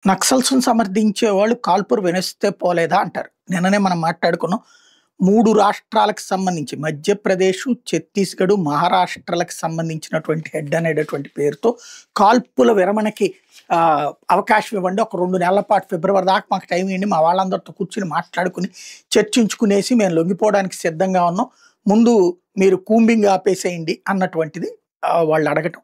నక్సల్స్‌ని సమర్థించే వాళ్ళు కాల్పులు వినిస్తే పోలేదా అంటారు. నిన్ననే మనం మాట్లాడుకున్నాం. 3 రాష్ట్రాలకు సంబంధించి మధ్యప్రదేశ్, ఛత్తీస్‌గఢ్, మహారాష్ట్రలకు సంబంధించినటువంటి హెడ్ అనేటటువంటి పేరుతో కాల్పుల విరమణకి అవకాశం ఇవ్వండి. ఒక 2 నెలల పాటు ఫిబ్రవరి దాకా మాకు టైం ఇయ్యండి. మా వాళ్ళందరితో కూర్చొని మాట్లాడుకొని చర్చించుకునేసి మేము లొంగిపోవడానికి సిద్ధంగా ఉన్నాం. ముందు మీరు కూంబింగ్ ఆపేసేయండి అన్నటువంటిది వాళ్ళు అడగటం.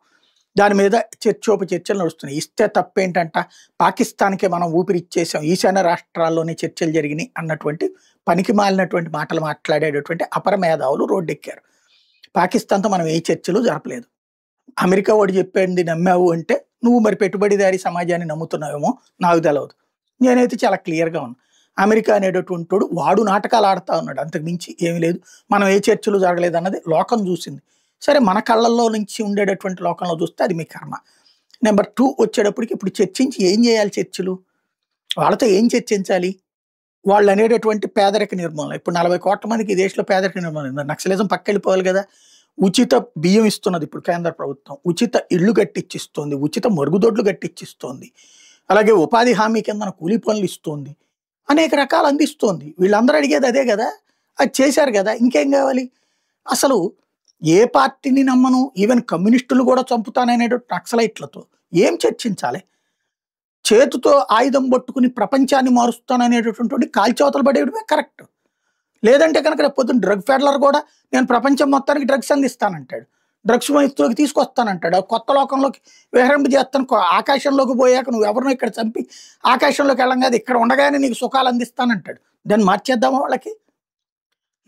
దాని మీద చర్చోపచర్చలు నడుస్తున్నాయి. ఇస్తే తప్పేంటంట, పాకిస్తాన్‌కే మనం ఊపిరిచ్చేసాం, ఈశాన్య రాష్ట్రాల్లోనే చర్చలు జరిగినాయి అన్నటువంటి పనికిమాలినటువంటి మాటలు మాట్లాడేటటువంటి అపర మేధావులు రోడ్డెక్కారు. పాకిస్తాన్‌తో మనం ఏ చర్చలు జరపలేదు. అమెరికా వాడు చెప్పింది నమ్మావు అంటే, నువ్వు మరి పెట్టుబడిదారీ సమాజాన్ని నమ్ముతున్నావేమో నాకు తెలవదు. నేనైతే చాలా క్లియర్‌గా ఉన్నా. అమెరికా అనేటటువంటోడు వాడు నాటకాలు ఆడుతా ఉన్నాడు. అంతకు మించి ఏమీ లేదు. మనం ఏ చర్చలు జరగలేదన్నది లోకం చూసింది. సరే, మన కళ్ళల్లో నుంచి ఉండేటటువంటి లోకంలో చూస్తే అది మీ కర్మ. నెంబర్ 2 వచ్చేటప్పటికి ఇప్పుడు చర్చించి ఏం చేయాలి చర్చలు? వాళ్ళతో ఏం చర్చించాలి? వాళ్ళు అనేటటువంటి పేదరిక నిర్మూలన. ఇప్పుడు 40 కోట్ల మందికి ఈ దేశంలో పేదరిక నిర్మూలన. నక్సలిజం పక్కెళ్ళిపోవాలి కదా! ఉచిత బియ్యం ఇస్తున్నది ఇప్పుడు కేంద్ర ప్రభుత్వం. ఉచిత ఇళ్ళు కట్టిచ్చిస్తోంది. ఉచిత మరుగుదొడ్లు కట్టిచ్చిస్తోంది. అలాగే ఉపాధి హామీ కిందన కూలీ పనులు ఇస్తోంది. అనేక రకాలు అందిస్తోంది. వీళ్ళందరూ అడిగేది అదే కదా! అది చేశారు కదా! ఇంకేం కావాలి? అసలు ఏ పార్టీని నమ్మను, ఈవెన్ కమ్యూనిస్టులు కూడా చంపుతాననేటువంటి నక్సలైట్లతో ఏం చర్చించాలి? చేతితో ఆయుధం పట్టుకుని ప్రపంచాన్ని మారుస్తాననేటటువంటి కాల్చవతలు పడేయడమే కరెక్ట్. లేదంటే కనుక రేపు పొద్దున్న డ్రగ్ పెడ్లర్ కూడా నేను ప్రపంచం మొత్తానికి డ్రగ్స్ అందిస్తానంటాడు. డ్రగ్స్ మైత్రులకు తీసుకొస్తానంటాడు. కొత్త లోకంలోకి విహరింప చేస్తాను. ఆకాశంలోకి పోయాక నువ్వు ఎవరినో ఇక్కడ చంపి ఆకాశంలోకి వెళ్ళం కాదు, ఇక్కడ ఉండగానే నీకు సుఖాలు అందిస్తానంటాడు. దాన్ని మార్చేద్దామా వాళ్ళకి?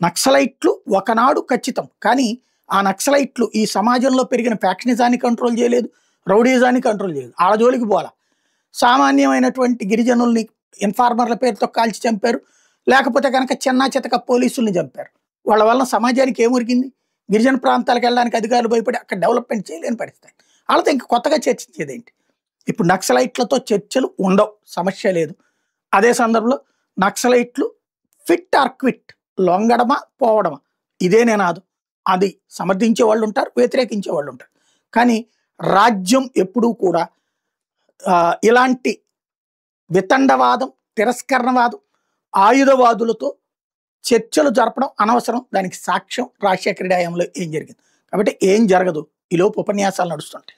నక్సలైట్లు ఒకనాడు ఖచ్చితం. కానీ ఆ నక్సలైట్లు ఈ సమాజంలో పెరిగిన ఫ్యాక్షనిజాన్ని కంట్రోల్ చేయలేదు, రౌడీజాన్ని కంట్రోల్ చేయలేదు. ఆళ్ళ జోలికి పోలా. సామాన్యమైనటువంటి గిరిజనుల్ని ఇన్ఫార్మర్ల పేరుతో కాల్చి చంపారు. లేకపోతే కనుక చిన్నా చితక పోలీసుల్ని చంపారు. వాళ్ళ వలన సమాజానికి ఏమొరిగింది? గిరిజన ప్రాంతాలకు వెళ్ళడానికి అధికారులు భయపడి అక్కడ డెవలప్మెంట్ చేయలేని పరిస్థితి. వాళ్ళతో ఇంక కొత్తగా చర్చించేదేంటి? ఇప్పుడు నక్సలైట్లతో చర్చలు ఉండవు, సమస్య లేదు. అదే సందర్భంలో నక్సలైట్లు ఫిట్ ఆర్ క్విట్, లొంగడమా పోవడమా, ఇదే నినాదం. అది సమర్థించే వాళ్ళు ఉంటారు, వ్యతిరేకించే వాళ్ళు ఉంటారు. కానీ రాజ్యం ఎప్పుడూ కూడా ఇలాంటి వితండవాదం, తిరస్కరణవాదం, ఆయుధవాదులతో చర్చలు జరపడం అనవసరం. దానికి సాక్ష్యం రాజశేఖర హయాంలో ఏం జరిగింది. కాబట్టి ఏం జరగదు. ఈలోపు ఉపన్యాసాలు నడుస్తుంటాయి.